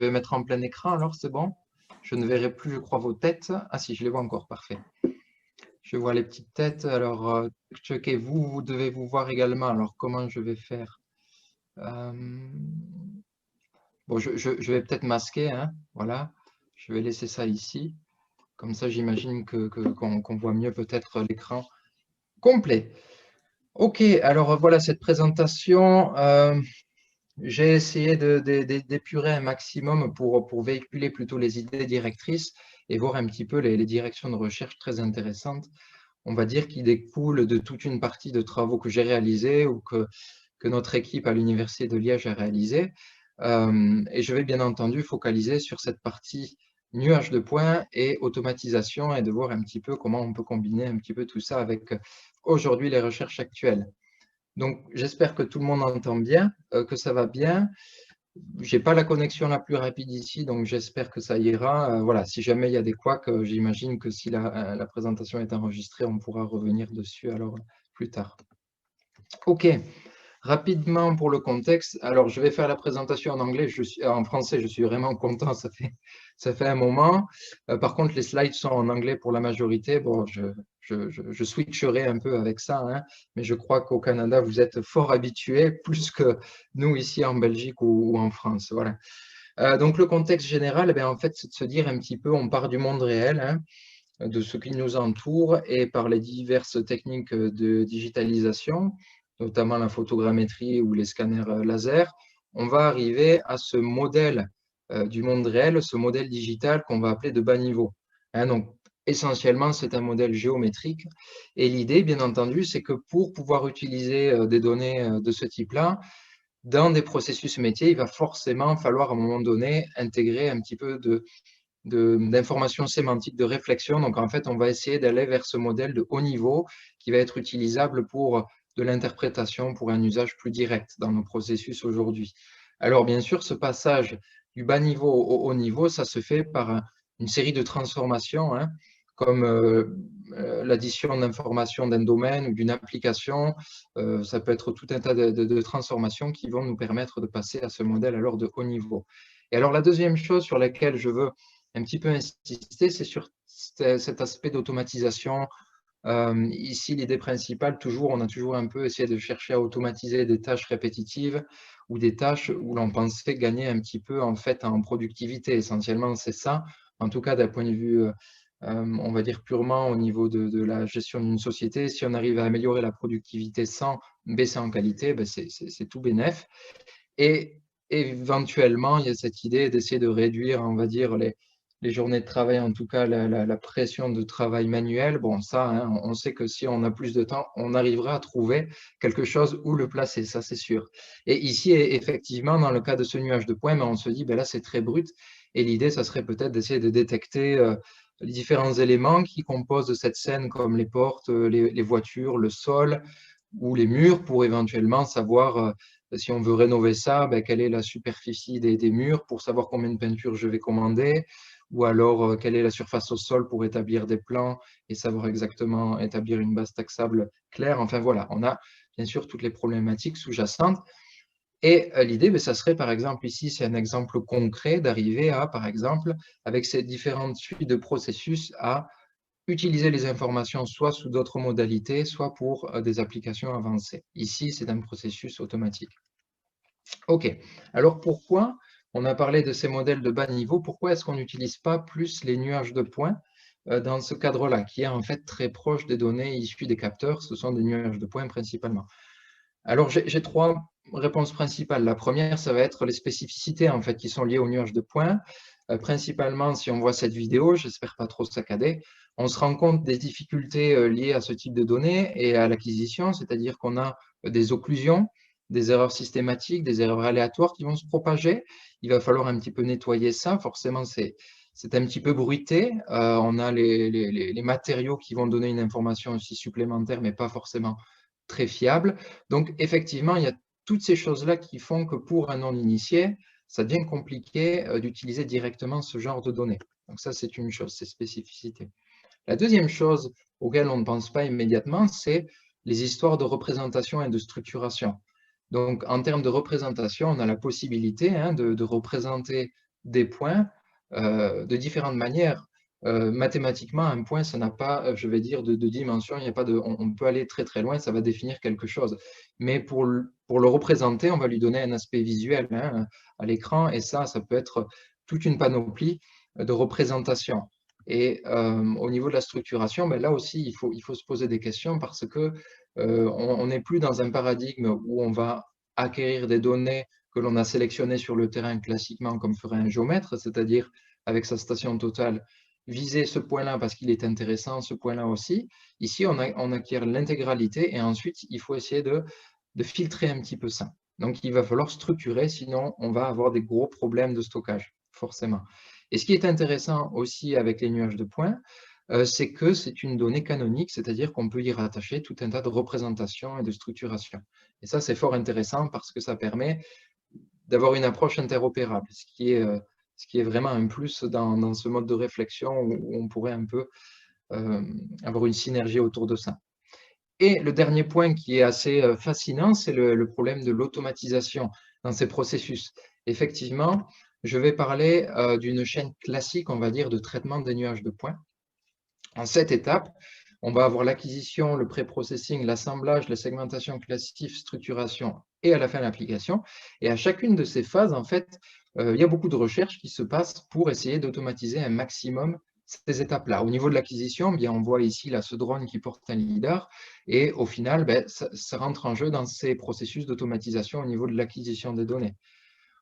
vais mettre en plein écran, alors c'est bon. Je ne verrai plus, je crois, vos têtes. Ah si, je les vois encore, parfait. Je vois les petites têtes. Alors, checkez, vous devez vous voir également. Alors, comment je vais faire? Euh, Bon, je vais peut-être masquer, hein. Voilà. Je vais laisser ça ici. Comme ça, j'imagine qu'on voit mieux peut-être l'écran complet. Ok, alors voilà cette présentation. J'ai essayé d'épurer un maximum pour véhiculer plutôt les idées directrices et voir un petit peu les directions de recherche très intéressantes, on va dire, qui découlent de toute une partie de travaux que j'ai réalisés ou que notre équipe à l'Université de Liège a réalisé. Et je vais bien entendu focaliser sur cette partie nuage de points et automatisation et de voir un petit peu comment on peut combiner un petit peu tout ça avec aujourd'hui les recherches actuelles. Donc, j'espère que tout le monde entend bien, que ça va bien. J'ai pas la connexion la plus rapide ici, donc j'espère que ça ira. Voilà, si jamais il y a des couacs, j'imagine que si la présentation est enregistrée, on pourra revenir dessus alors plus tard. OK. Rapidement pour le contexte, alors je vais faire la présentation en anglais, en français, je suis vraiment content, ça fait un moment. Par contre, les slides sont en anglais pour la majorité. Bon, je switcherai un peu avec ça, hein, mais je crois qu'au Canada, vous êtes fort habitués, plus que nous ici en Belgique ou en France. Voilà. Donc le contexte général, eh en fait, c'est de se dire un petit peu, on part du monde réel, hein, de ce qui nous entoure et par les diverses techniques de digitalisation, notamment la photogrammétrie ou les scanners laser, on va arriver à ce modèle du monde réel, ce modèle digital qu'on va appeler de bas niveau. Hein, donc, essentiellement, c'est un modèle géométrique. Et l'idée, bien entendu, c'est que pour pouvoir utiliser des données de ce type-là, dans des processus métiers, il va forcément falloir à un moment donné intégrer un petit peu d'informations sémantiques, de réflexion. Donc, en fait, on va essayer d'aller vers ce modèle de haut niveau qui va être utilisable pour de l'interprétation, pour un usage plus direct dans nos processus aujourd'hui. Alors, bien sûr, ce passage du bas niveau au haut niveau, ça se fait par une série de transformations, hein, comme l'addition d'informations d'un domaine ou d'une application. Ça peut être tout un tas de transformations qui vont nous permettre de passer à ce modèle alors de haut niveau. Et alors, la deuxième chose sur laquelle je veux un petit peu insister, c'est sur cet aspect d'automatisation. Ici, l'idée principale, toujours, on a toujours un peu essayé de chercher à automatiser des tâches répétitives ou des tâches où l'on pensait gagner un petit peu en fait en productivité. Essentiellement, c'est ça. En tout cas, d'un point de vue, on va dire purement au niveau de la gestion d'une société, si on arrive à améliorer la productivité sans baisser en qualité, ben c'est tout bénef. Et éventuellement, il y a cette idée d'essayer de réduire, on va dire, les journées de travail, en tout cas la pression de travail manuel. Bon, ça, hein, on sait que si on a plus de temps, on arrivera à trouver quelque chose où le placer, ça c'est sûr. Et ici, effectivement, dans le cas de ce nuage de points, ben, on se dit, ben là, c'est très brut. Et l'idée, ça serait peut-être d'essayer de détecter les différents éléments qui composent cette scène, comme les portes, les voitures, le sol ou les murs, pour éventuellement savoir si on veut rénover ça, ben, quelle est la superficie des murs pour savoir combien de peinture je vais commander, ou alors quelle est la surface au sol pour établir des plans et savoir exactement établir une base taxable claire. Enfin voilà, on a bien sûr toutes les problématiques sous-jacentes. Et l'idée, ben, ça serait par exemple ici, c'est un exemple concret d'arriver à, par exemple, avec ces différentes suites de processus, à utiliser les informations soit sous d'autres modalités, soit pour des applications avancées. Ici, c'est un processus automatique. OK. Alors pourquoi on a parlé de ces modèles de bas niveau? Pourquoi est-ce qu'on n'utilise pas plus les nuages de points dans ce cadre-là, qui est en fait très proche des données issues des capteurs? Ce sont des nuages de points principalement. Alors j'ai trois réponses principales. La première, ça va être les spécificités en fait qui sont liées aux nuages de points. Principalement, si on voit cette vidéo, j'espère pas trop saccader, on se rend compte des difficultés liées à ce type de données et à l'acquisition, c'est-à-dire qu'on a des occlusions, des erreurs systématiques, des erreurs aléatoires qui vont se propager. Il va falloir un petit peu nettoyer ça. Forcément, c'est un petit peu bruité. On a les matériaux qui vont donner une information aussi supplémentaire, mais pas forcément très fiable. Donc, effectivement, il y a toutes ces choses-là qui font que pour un non-initié, ça devient compliqué d'utiliser directement ce genre de données. Donc ça, c'est une chose, ces spécificités. La deuxième chose auquel on ne pense pas immédiatement, c'est les histoires de représentation et de structuration. Donc, en termes de représentation, on a la possibilité de représenter des points de différentes manières. Mathématiquement, un point, ça n'a pas, je vais dire, de dimension. Il n'y a pas de, on peut aller très très loin, ça va définir quelque chose. Mais pour le représenter, on va lui donner un aspect visuel hein, à l'écran, et ça peut être toute une panoplie de représentations. Et au niveau de la structuration, ben là aussi, il faut se poser des questions parce que on n'est plus dans un paradigme où on va acquérir des données que l'on a sélectionnées sur le terrain classiquement comme ferait un géomètre, c'est-à-dire avec sa station totale, viser ce point-là parce qu'il est intéressant, ce point-là aussi. Ici, on acquiert l'intégralité et ensuite, il faut essayer de filtrer un petit peu ça. Donc, il va falloir structurer, sinon on va avoir des gros problèmes de stockage, forcément. Et ce qui est intéressant aussi avec les nuages de points, c'est que c'est une donnée canonique, c'est-à-dire qu'on peut y rattacher tout un tas de représentations et de structurations. Et ça, c'est fort intéressant parce que ça permet d'avoir une approche interopérable, ce qui est vraiment un plus dans ce mode de réflexion où on pourrait un peu avoir une synergie autour de ça. Et le dernier point qui est assez fascinant, c'est le problème de l'automatisation dans ces processus. Effectivement, je vais parler d'une chaîne classique, on va dire, de traitement des nuages de points. En 7 étapes, on va avoir l'acquisition, le pré-processing, l'assemblage, la segmentation classique, structuration et à la fin l'application. Et à chacune de ces phases, en fait, il y a beaucoup de recherches qui se passent pour essayer d'automatiser un maximum ces étapes-là. Au niveau de l'acquisition, bien, on voit ici là, ce drone qui porte un lidar et au final, ben, ça rentre en jeu dans ces processus d'automatisation au niveau de l'acquisition des données.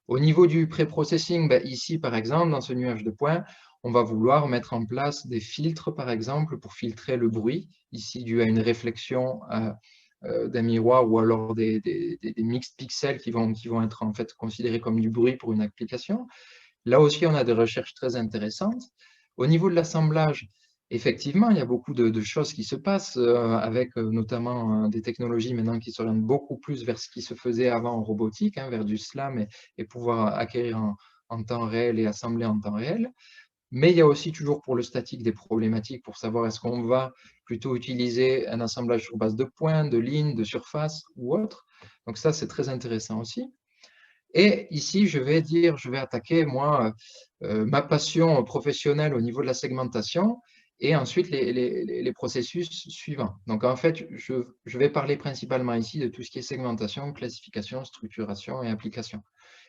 Au niveau du pré-processing, ben, ici, par exemple, dans ce nuage de points, on va vouloir mettre en place des filtres, par exemple, pour filtrer le bruit, ici dû à une réflexion d'un miroir ou alors des mixed pixels qui vont être en fait considérés comme du bruit pour une application. Là aussi, on a des recherches très intéressantes. Au niveau de l'assemblage, effectivement, il y a beaucoup de choses qui se passent avec notamment des technologies maintenant qui s'orientent beaucoup plus vers ce qui se faisait avant en robotique, hein, vers du SLAM et pouvoir acquérir en temps réel et assembler en temps réel. Mais il y a aussi toujours pour le statique des problématiques pour savoir est-ce qu'on va plutôt utiliser un assemblage sur base de points, de lignes, de surfaces ou autre. Donc ça, c'est très intéressant aussi. Et ici, je vais attaquer, moi, ma passion professionnelle au niveau de la segmentation et ensuite les processus suivants. Donc, en fait, je vais parler principalement ici de tout ce qui est segmentation, classification, structuration et application.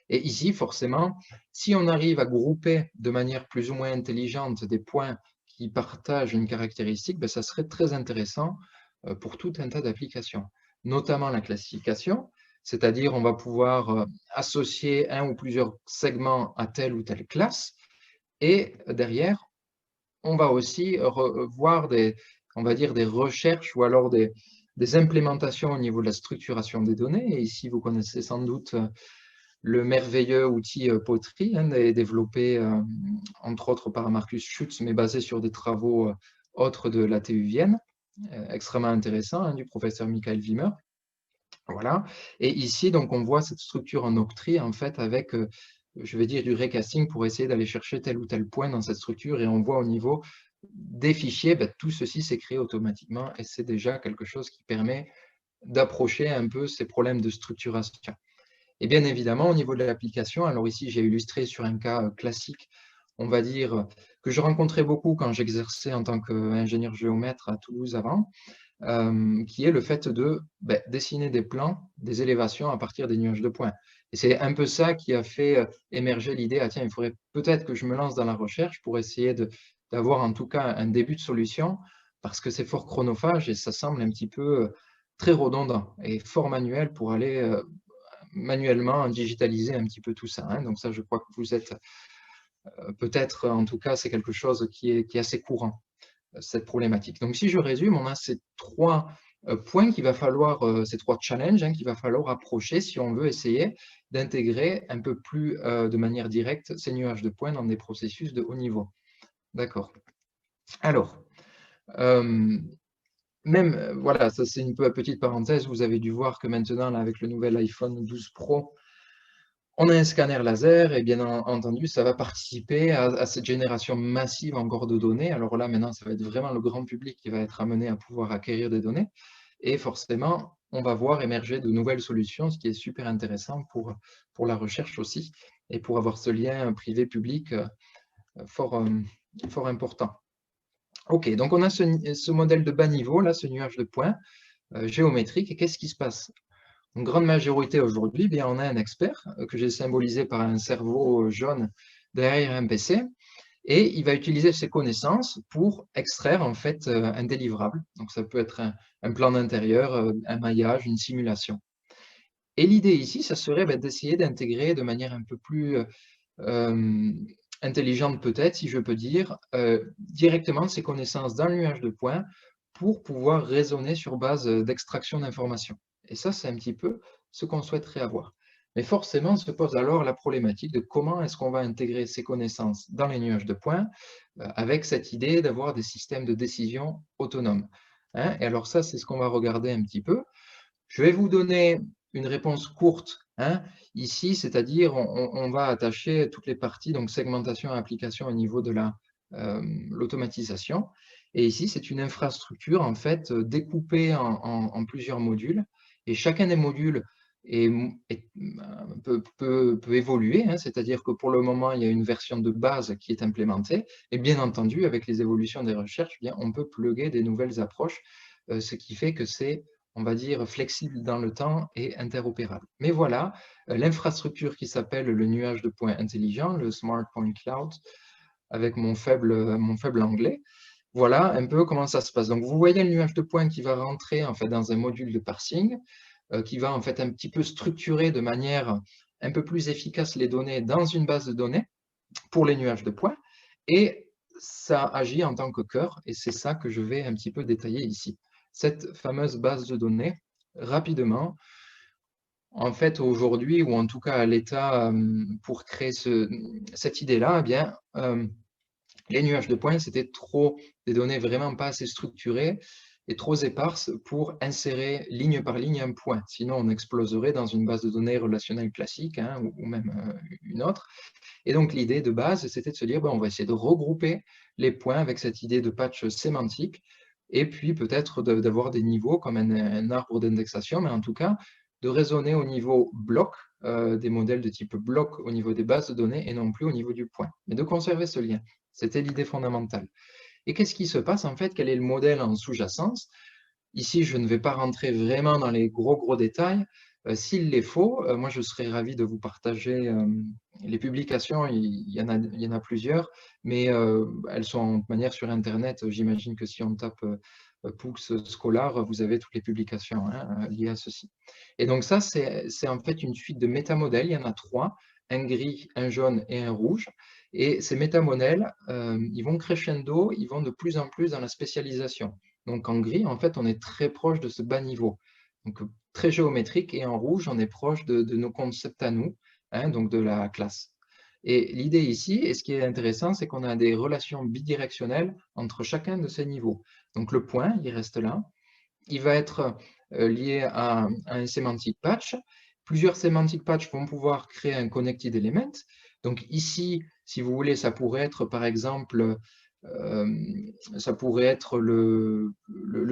Et ici, forcément, si on arrive à grouper de manière plus ou moins intelligente des points qui partagent une caractéristique, ben, ça serait très intéressant pour tout un tas d'applications, notamment la classification, c'est-à-dire on va pouvoir associer un ou plusieurs segments à telle ou telle classe, et derrière, on va aussi voir on va dire des recherches ou alors des implémentations au niveau de la structuration des données. Et ici, vous connaissez sans doute le merveilleux outil Pottery, hein, développé entre autres par Markus Schütz, mais basé sur des travaux autres de la TU Vienne, extrêmement intéressant, hein, du professeur Michael Wimmer. Voilà. Et ici, donc, on voit cette structure en octree, en fait, avec, je vais dire, du recasting pour essayer d'aller chercher tel ou tel point dans cette structure. Et on voit au niveau des fichiers, ben, tout ceci s'est créé automatiquement et c'est déjà quelque chose qui permet d'approcher un peu ces problèmes de structuration. Et bien évidemment, au niveau de l'application, alors ici, j'ai illustré sur un cas classique, on va dire, que je rencontrais beaucoup quand j'exerçais en tant qu'ingénieur géomètre à Toulouse avant, qui est le fait de dessiner des plans, des élévations à partir des nuages de points. Et c'est un peu ça qui a fait émerger l'idée, ah tiens, il faudrait peut-être que je me lance dans la recherche pour essayer d'avoir en tout cas un début de solution, parce que c'est fort chronophage et ça semble un petit peu très redondant et fort manuel pour aller manuellement digitaliser un petit peu tout ça, hein. Donc ça, je crois que vous êtes peut-être, en tout cas, c'est quelque chose qui est assez courant, cette problématique. Donc si je résume, on a ces trois points qu'il va falloir, ces trois challenges hein, qu'il va falloir approcher si on veut essayer d'intégrer un peu plus de manière directe ces nuages de points dans des processus de haut niveau. D'accord. Alors, voilà, ça c'est une petite parenthèse, vous avez dû voir que maintenant, là, avec le nouvel iPhone 12 Pro, on a un scanner laser et bien entendu, ça va participer à cette génération massive encore de données. Alors là, maintenant, ça va être vraiment le grand public qui va être amené à pouvoir acquérir des données. Et forcément, on va voir émerger de nouvelles solutions, ce qui est super intéressant pour la recherche aussi. et pour avoir ce lien privé-public fort important. OK, donc on a ce modèle de bas niveau, là, ce nuage de points géométrique, et qu'est-ce qui se passe? Une grande majorité aujourd'hui, eh bien, on a un expert que j'ai symbolisé par un cerveau jaune derrière un PC, et il va utiliser ses connaissances pour extraire en fait un délivrable. Donc ça peut être un plan d'intérieur, un maillage, une simulation. Et l'idée ici, ça serait d'essayer d'intégrer de manière un peu plus intelligente peut-être, si je peux dire, directement ces connaissances dans le nuage de points pour pouvoir raisonner sur base d'extraction d'informations. Et ça, c'est un petit peu ce qu'on souhaiterait avoir. Mais forcément, se pose alors la problématique de comment est-ce qu'on va intégrer ces connaissances dans les nuages de points avec cette idée d'avoir des systèmes de décision autonomes. Hein. Et alors ça, c'est ce qu'on va regarder un petit peu. Je vais vous donner une réponse courte, hein, ici, c'est-à-dire on va attacher toutes les parties, donc segmentation et application au niveau de l'automatisation. Et ici, c'est une infrastructure en fait découpée en plusieurs modules. Et chacun des modules peut évoluer, hein, c'est-à-dire que pour le moment, il y a une version de base qui est implémentée. Et bien entendu, avec les évolutions des recherches, eh bien, on peut plugger des nouvelles approches, ce qui fait que c'est, on va dire, flexible dans le temps et interopérable. Mais voilà, l'infrastructure qui s'appelle le nuage de points intelligent, le Smart Point Cloud, avec mon faible anglais. Voilà un peu comment ça se passe. Donc, vous voyez le nuage de points qui va rentrer en fait dans un module de parsing, qui va en fait un petit peu structurer de manière un peu plus efficace les données dans une base de données pour les nuages de points. Et ça agit en tant que cœur, et c'est ça que je vais un petit peu détailler ici. Cette fameuse base de données, rapidement, en fait, aujourd'hui, ou en tout cas à l'état, pour créer cette idée-là, eh bien, les nuages de points, c'était trop des données vraiment pas assez structurées et trop éparses pour insérer ligne par ligne un point. Sinon, on exploserait dans une base de données relationnelle classique, hein, ou même une autre. Et donc, l'idée de base, c'était de se dire, on va essayer de regrouper les points avec cette idée de patch sémantique, et puis peut-être d'avoir des niveaux comme un arbre d'indexation, mais en tout cas, de raisonner au niveau bloc, des modèles de type bloc au niveau des bases de données et non plus au niveau du point, mais de conserver ce lien. C'était l'idée fondamentale. Et qu'est-ce qui se passe en fait? Quel est le modèle en sous-jacence? Ici, je ne vais pas rentrer vraiment dans les gros détails. S'il les faut, moi je serais ravi de vous partager les publications. Il y en a plusieurs, mais elles sont de manière sur Internet. J'imagine que si on tape Pux Scholar, vous avez toutes les publications, hein, liées à ceci. Et donc ça, c'est en fait une suite de métamodèles. Il y en a 3, un gris, un jaune et un rouge. Et ces métamodèles, ils vont crescendo, ils vont de plus en plus dans la spécialisation. Donc en gris, en fait, on est très proche de ce bas niveau, donc très géométrique, et en rouge, on est proche de nos concepts à nous, hein, donc de la classe. Et l'idée ici, et ce qui est intéressant, c'est qu'on a des relations bidirectionnelles entre chacun de ces niveaux. Donc le point, il reste là, il va être lié à un semantic patch. Plusieurs semantic patch vont pouvoir créer un connected element. Donc ici, si vous voulez, ça pourrait être par exemple ça pourrait être le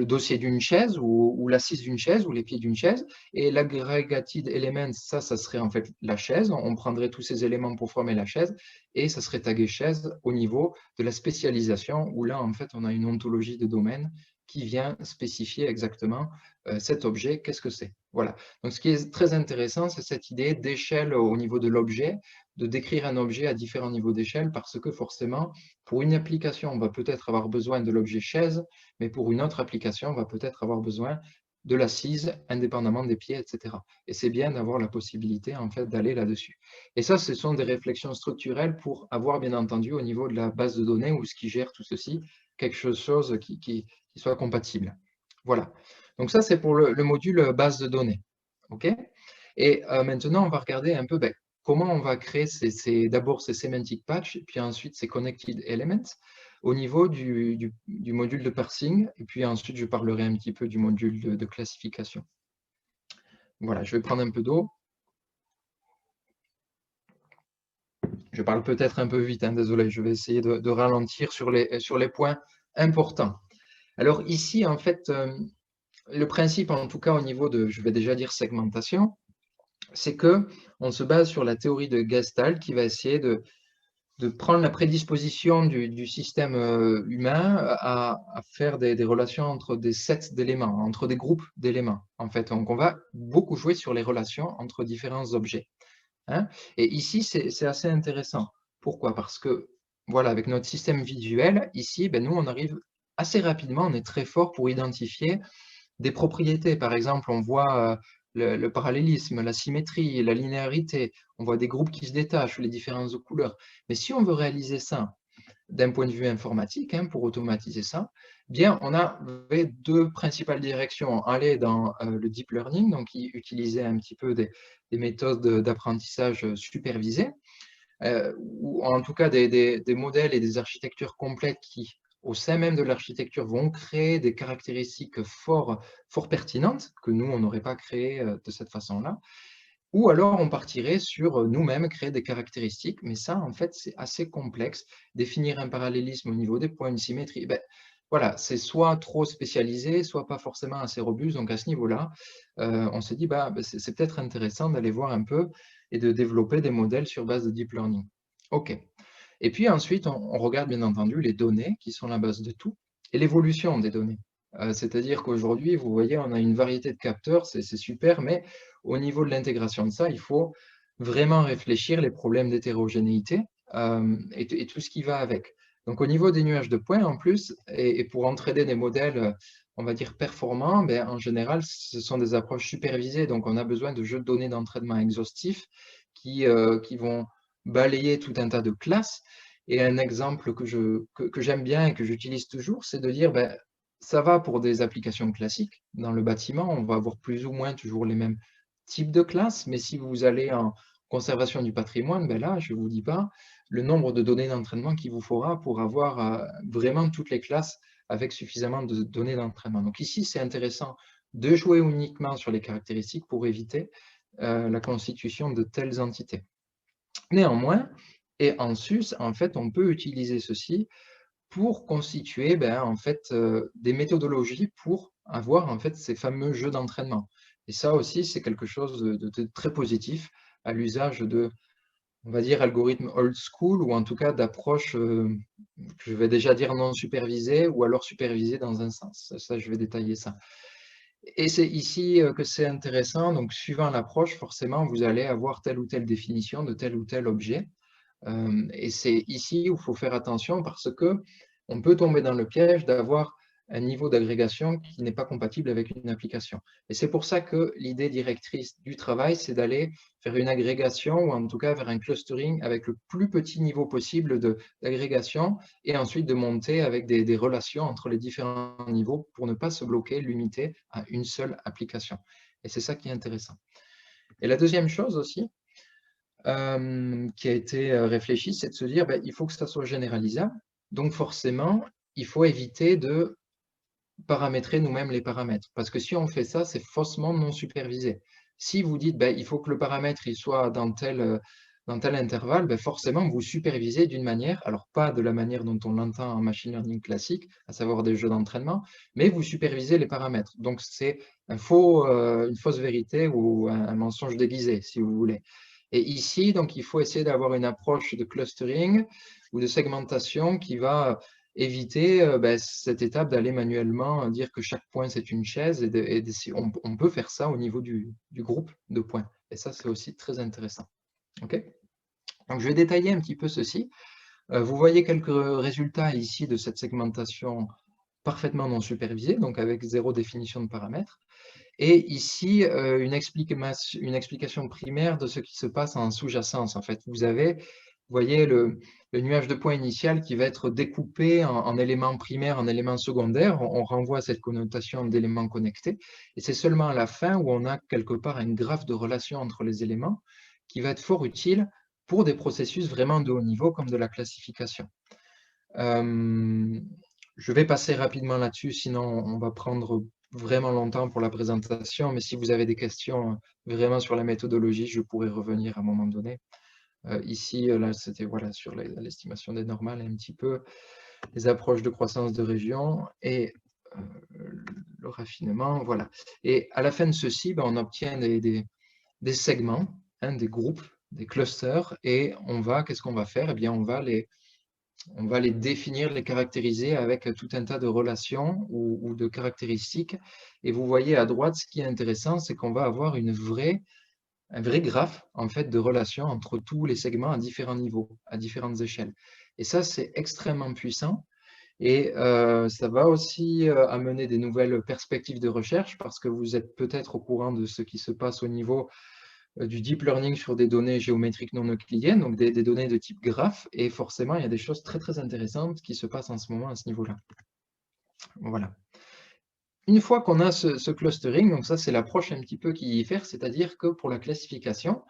dossier d'une chaise ou l'assise d'une chaise ou les pieds d'une chaise. Et l'aggregated element, ça serait en fait la chaise. On prendrait tous ces éléments pour former la chaise et ça serait tagué chaise au niveau de la spécialisation où là, en fait, on a une ontologie de domaine qui vient spécifier exactement cet objet, qu'est-ce que c'est. Voilà. Donc, ce qui est très intéressant, c'est cette idée d'échelle au niveau de l'objet, de décrire un objet à différents niveaux d'échelle, parce que forcément, pour une application, on va peut-être avoir besoin de l'objet chaise, mais pour une autre application, on va peut-être avoir besoin de l'assise, indépendamment des pieds, etc. Et c'est bien d'avoir la possibilité, en fait, d'aller là-dessus. Et ça, ce sont des réflexions structurelles pour avoir, bien entendu, au niveau de la base de données ou ce qui gère tout ceci, quelque chose qui soit compatible. Voilà. Donc ça, c'est pour le module base de données. OK? Et maintenant, on va regarder un peu comment on va créer d'abord ces semantic patch, et puis ensuite ces connected elements au niveau du module de parsing, et puis ensuite je parlerai un petit peu du module de classification. Voilà, je vais prendre un peu d'eau. Je parle peut-être un peu vite, hein, désolé, je vais essayer de ralentir sur les points importants. Alors ici, en fait, le principe, en tout cas au niveau de, je vais déjà dire segmentation, c'est que on se base sur la théorie de Gestalt qui va essayer de prendre la prédisposition du système humain à faire des relations entre des sets d'éléments, entre des groupes d'éléments, en fait. Donc, on va beaucoup jouer sur les relations entre différents objets, hein. Et ici, c'est assez intéressant. Pourquoi? Parce que, voilà, avec notre système visuel, ici, ben, nous, on arrive assez rapidement, on est très fort pour identifier des propriétés. Par exemple, on voit le parallélisme, la symétrie, la linéarité, on voit des groupes qui se détachent, les différences couleurs. Mais si on veut réaliser ça d'un point de vue informatique, hein, pour automatiser ça, bien, on avait deux principales directions. Aller dans le deep learning, donc qui utilisait un petit peu des méthodes d'apprentissage supervisées, ou en tout cas des modèles et des architectures complètes qui, au sein même de l'architecture, vont créer des caractéristiques fort pertinentes que nous, on n'aurait pas créées de cette façon-là. Ou alors on partirait sur nous-mêmes créer des caractéristiques, mais ça, en fait, c'est assez complexe. Définir un parallélisme au niveau des points, une symétrie, ben, voilà, c'est soit trop spécialisé, soit pas forcément assez robuste. Donc à ce niveau-là, on s'est dit, c'est peut-être intéressant d'aller voir un peu et de développer des modèles sur base de deep learning. OK. Et puis ensuite, on regarde bien entendu les données qui sont la base de tout et l'évolution des données. C'est-à-dire qu'aujourd'hui, vous voyez, on a une variété de capteurs, c'est super, mais au niveau de l'intégration de ça, il faut vraiment réfléchir les problèmes d'hétérogénéité et tout ce qui va avec. Donc au niveau des nuages de points, en plus, et pour entraîner des modèles, on va dire performants, ben, en général, ce sont des approches supervisées. Donc on a besoin de jeux de données d'entraînement exhaustifs qui vont balayer tout un tas de classes. Et un exemple que j'aime bien et que j'utilise toujours, c'est de dire, ben, ça va pour des applications classiques. Dans le bâtiment, on va avoir plus ou moins toujours les mêmes types de classes, mais si vous allez en conservation du patrimoine, ben là, je ne vous dis pas le nombre de données d'entraînement qu'il vous faudra pour avoir vraiment toutes les classes avec suffisamment de données d'entraînement. Donc ici, c'est intéressant de jouer uniquement sur les caractéristiques pour éviter la constitution de telles entités. Néanmoins, et en sus, en fait, on peut utiliser ceci pour constituer, ben, en fait, des méthodologies pour avoir, en fait, ces fameux jeux d'entraînement. Et ça aussi, c'est quelque chose de très positif à l'usage de, on va dire, algorithmes old school ou en tout cas d'approches, je vais déjà dire non supervisées ou alors supervisées dans un sens. Ça, je vais détailler ça. Et c'est ici, que c'est intéressant. Donc suivant l'approche, forcément, vous allez avoir telle ou telle définition de tel ou tel objet. Et c'est ici où il faut faire attention parce que on peut tomber dans le piège d'avoir un niveau d'agrégation qui n'est pas compatible avec une application. Et c'est pour ça que l'idée directrice du travail, c'est d'aller faire une agrégation ou en tout cas vers un clustering avec le plus petit niveau possible d'agrégation et ensuite de monter avec des relations entre les différents niveaux pour ne pas se bloquer, limiter à une seule application. Et c'est ça qui est intéressant. Et la deuxième chose aussi, qui a été réfléchi, c'est de se dire, il faut que ça soit généralisable. Donc forcément, il faut éviter de paramétrer nous-mêmes les paramètres. Parce que si on fait ça, c'est faussement non supervisé. Si vous dites, il faut que le paramètre il soit dans tel intervalle, forcément, vous supervisez d'une manière, alors pas de la manière dont on l'entend en machine learning classique, à savoir des jeux d'entraînement, mais vous supervisez les paramètres. Donc c'est une fausse vérité ou un mensonge déguisé, si vous voulez. Et ici, donc, il faut essayer d'avoir une approche de clustering ou de segmentation qui va éviter cette étape d'aller manuellement dire que chaque point c'est une chaise on peut faire ça au niveau du groupe de points. Et ça, c'est aussi très intéressant. OK? Donc, je vais détailler un petit peu ceci. Vous voyez quelques résultats ici de cette segmentation parfaitement non supervisée, donc avec zéro définition de paramètres. Et ici, une explication primaire de ce qui se passe en sous-jacence. En fait, vous voyez le nuage de points initial qui va être découpé en éléments primaires, en éléments secondaires. On renvoie à cette connotation d'éléments connectés. Et c'est seulement à la fin où on a quelque part un graphe de relation entre les éléments qui va être fort utile pour des processus vraiment de haut niveau comme de la classification. Je vais passer rapidement là-dessus, sinon on va prendre vraiment longtemps pour la présentation, mais si vous avez des questions vraiment sur la méthodologie, je pourrais revenir à un moment donné. Ici, là, c'était voilà, sur l'estimation des normales, un petit peu les approches de croissance de région et le raffinement. Voilà. Et à la fin de ceci, on obtient des des segments, hein, des groupes, des clusters, et qu'est-ce qu'on va faire? Eh bien, on va les définir, les caractériser avec tout un tas de relations ou de caractéristiques. Et vous voyez à droite, ce qui est intéressant, c'est qu'on va avoir un vrai graphe en fait, de relations entre tous les segments à différents niveaux, à différentes échelles. Et ça, c'est extrêmement puissant. Et ça va aussi amener des nouvelles perspectives de recherche parce que vous êtes peut-être au courant de ce qui se passe au niveau du deep learning sur des données géométriques non euclidiennes, donc des données de type graphe, et forcément, il y a des choses très très intéressantes qui se passent en ce moment à ce niveau-là. Voilà. Une fois qu'on a ce clustering, donc ça c'est l'approche un petit peu qui y faire, c'est-à-dire que pour la classification,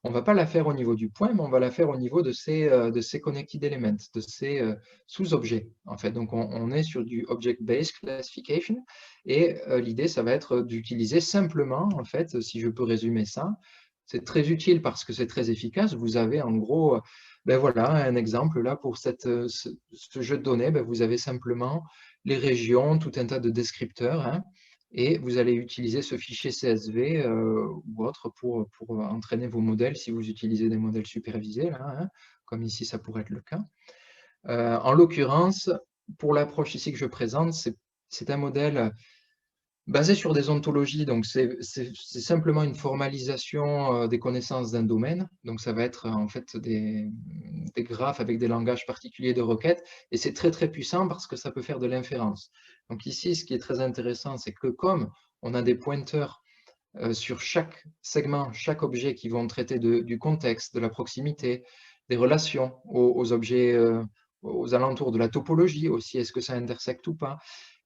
on ne va pas la faire au niveau du point, mais on va la faire au niveau de ces connected elements, de ces sous-objets, en fait. Donc on est sur du object-based classification, et l'idée, ça va être d'utiliser simplement, en fait, si je peux résumer ça, c'est très utile parce que c'est très efficace. Vous avez en gros, ben voilà, un exemple là pour ce jeu de données, ben vous avez simplement les régions, tout un tas de descripteurs, hein, et vous allez utiliser ce fichier CSV ou autre pour entraîner vos modèles si vous utilisez des modèles supervisés, là, hein, comme ici ça pourrait être le cas. En l'occurrence, pour l'approche ici que je présente, c'est un modèle basé sur des ontologies, donc c'est simplement une formalisation des connaissances d'un domaine. Donc ça va être en fait des graphes avec des langages particuliers de requêtes, et c'est très très puissant parce que ça peut faire de l'inférence. Donc ici, ce qui est très intéressant, c'est que comme on a des pointeurs sur chaque segment, chaque objet qui vont traiter du contexte, de la proximité, des relations aux objets, aux alentours de la topologie aussi, est-ce que ça intersecte ou pas,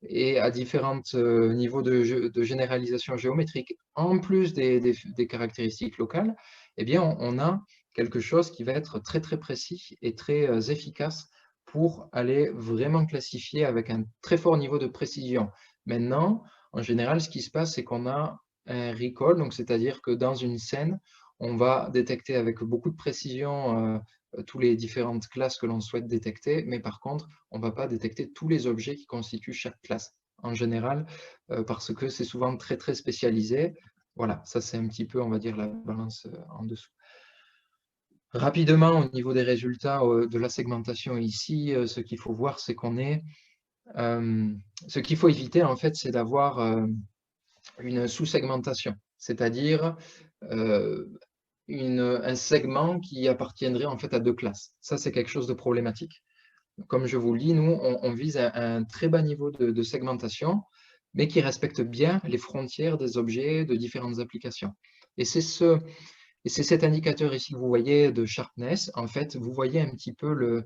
et à différents niveaux de généralisation géométrique, en plus des caractéristiques locales, eh bien, on a quelque chose qui va être très très précis et très efficace pour aller vraiment classifier avec un très fort niveau de précision. Maintenant, en général, ce qui se passe, c'est qu'on a un recall, donc c'est-à-dire que dans une scène, on va détecter avec beaucoup de précision tous les différentes classes que l'on souhaite détecter, mais par contre, on ne va pas détecter tous les objets qui constituent chaque classe, en général, parce que c'est souvent très très spécialisé. Voilà, ça c'est un petit peu, on va dire, la balance en dessous. Rapidement, au niveau des résultats de la segmentation ici, ce qu'il faut voir, c'est ce qu'il faut éviter, en fait, c'est d'avoir une sous-segmentation, c'est-à-dire un segment qui appartiendrait en fait à deux classes. Ça, c'est quelque chose de problématique. Comme je vous le dis, nous, on vise un très bas niveau de segmentation, mais qui respecte bien les frontières des objets de différentes applications. Et c'est cet indicateur ici que vous voyez de sharpness. En fait, vous voyez un petit peu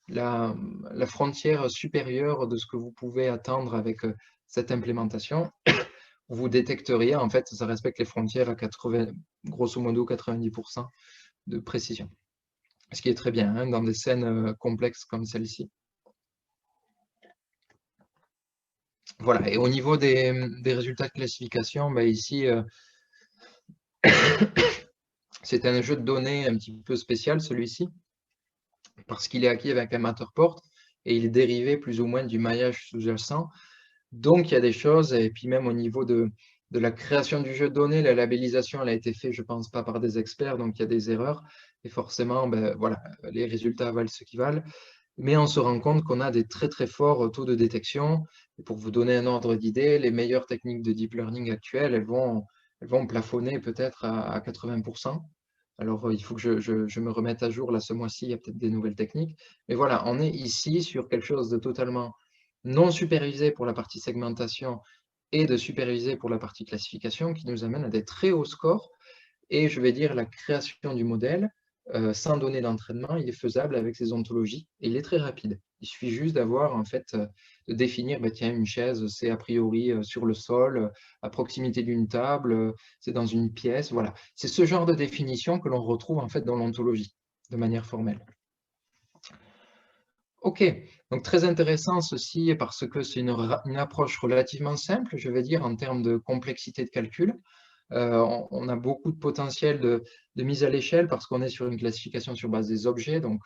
la, la frontière supérieure de ce que vous pouvez attendre avec cette implémentation. Vous détecteriez, en fait, ça respecte les frontières à 80, grosso modo 90% de précision. Ce qui est très bien, hein, dans des scènes complexes comme celle-ci. Voilà, et au niveau des résultats de classification, bah ici, c'est un jeu de données un petit peu spécial, celui-ci, parce qu'il est acquis avec un Matterport, et il est dérivé plus ou moins du maillage sous-jacent. Donc, il y a des choses, et puis même au niveau de la création du jeu de données, la labellisation, elle a été faite, je pense, pas par des experts, donc il y a des erreurs, et forcément, ben, voilà, les résultats valent ce qu'ils valent. Mais on se rend compte qu'on a des très très forts taux de détection. Et pour vous donner un ordre d'idée, les meilleures techniques de deep learning actuelles, elles vont plafonner peut-être à 80%. Alors, il faut que je me remette à jour là ce mois-ci, il y a peut-être des nouvelles techniques. Mais voilà, on est ici sur quelque chose de totalement non supervisé pour la partie segmentation et de supervisé pour la partie classification qui nous amène à des très hauts scores. Et je vais dire, la création du modèle, sans données d'entraînement, il est faisable avec ces ontologies et il est très rapide. Il suffit juste d'avoir, en fait, de définir, bah, tiens, une chaise, c'est a priori sur le sol, à proximité d'une table, c'est dans une pièce, voilà. C'est ce genre de définition que l'on retrouve, en fait, dans l'ontologie, de manière formelle. Ok, donc très intéressant ceci parce que c'est une approche relativement simple, je vais dire, en termes de complexité de calcul. On a beaucoup de potentiel de mise à l'échelle parce qu'on est sur une classification sur base des objets. Donc,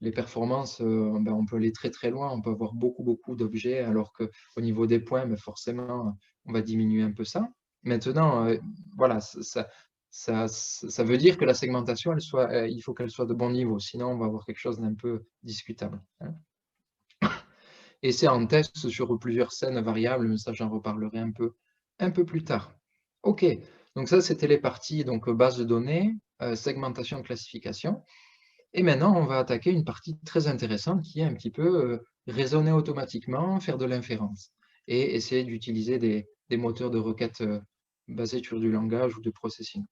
les performances, ben, on peut aller très très loin. On peut avoir beaucoup d'objets alors qu'au niveau des points, ben, forcément, on va diminuer un peu ça. Maintenant, voilà, ça veut dire que la segmentation, il faut qu'elle soit de bon niveau, sinon on va avoir quelque chose d'un peu discutable, hein. Et c'est en test sur plusieurs scènes variables, mais ça j'en reparlerai un peu plus tard. OK, donc ça c'était les parties donc base de données, segmentation, classification. Et maintenant on va attaquer une partie très intéressante qui est un petit peu, raisonner automatiquement, faire de l'inférence et essayer d'utiliser des moteurs de requête, basés sur du langage ou de processing.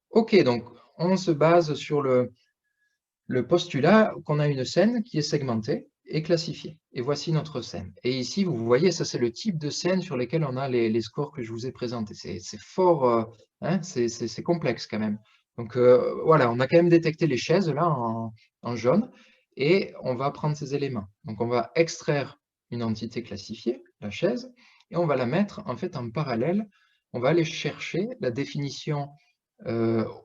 OK, donc on se base sur le postulat qu'on a une scène qui est segmentée et classifiée. Et voici notre scène. Et ici, vous voyez, ça c'est le type de scène sur lesquels on a les scores que je vous ai présentés. C'est fort, hein, c'est complexe quand même. Donc voilà, on a quand même détecté les chaises là en jaune et on va prendre ces éléments. Donc on va extraire une entité classifiée, la chaise, et on va la mettre en fait en parallèle. On va aller chercher la définition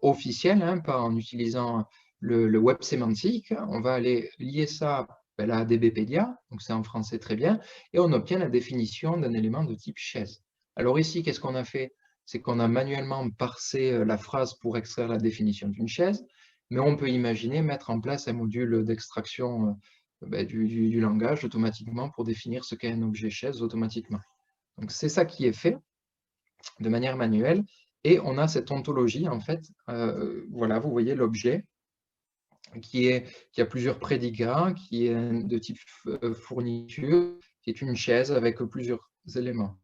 officielle, hein, pas en utilisant le web sémantique. On va aller lier ça à la DBpedia, donc c'est en français très bien, et on obtient la définition d'un élément de type chaise. Alors ici, qu'est-ce qu'on a fait? C'est qu'on a manuellement parsé la phrase pour extraire la définition d'une chaise, mais on peut imaginer mettre en place un module d'extraction du langage automatiquement pour définir ce qu'est un objet chaise automatiquement. Donc c'est ça qui est fait de manière manuelle, et on a cette ontologie en fait, voilà, vous voyez l'objet qui a plusieurs prédicats, qui est de type fourniture, qui est une chaise avec plusieurs éléments.